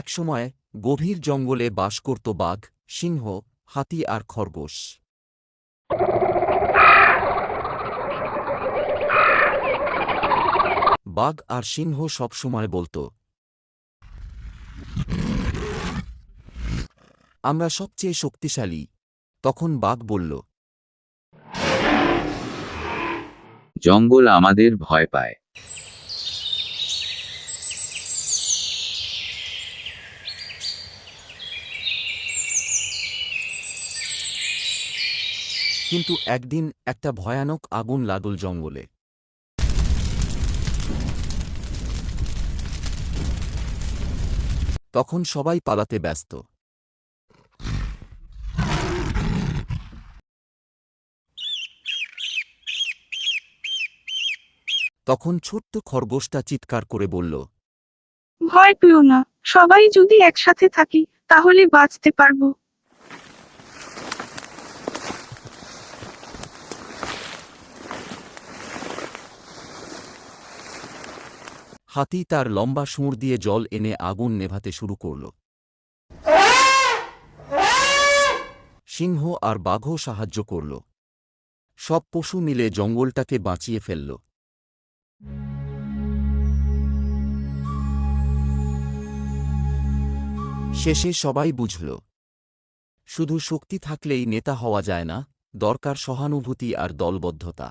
একসময় গভীর জঙ্গলে বাস করত বাঘ, সিংহ, হাতি আর খরগোশ। বাঘ আর সিংহ সবসময় বলত, আমরা সবচেয়ে শক্তিশালী। তখন বাঘ বলল, জঙ্গল আমাদের ভয় পায়। কিন্তু একদিন একটা ভয়ানক আগুন লাগল জঙ্গলে। তখন সবাই পালাতে ব্যস্ত। তখন ছোট্ট খরগোশটা চিৎকার করে বলল, ভয় পেও না, সবাই যদি একসাথে থাকি তাহলে বাঁচতে পারবো। হাতি তার লম্বা শুঁড় দিয়ে জল এনে আগুন নেভাতে শুরু করল। সিংহ আর বাঘও সাহায্য করল। সব পশু মিলে জঙ্গলটাকে বাঁচিয়ে ফেলল। শেষে সবাই বুঝল, শুধু শক্তি থাকলেই নেতা হওয়া যায় না, দরকার সহানুভূতি আর দলবদ্ধতা।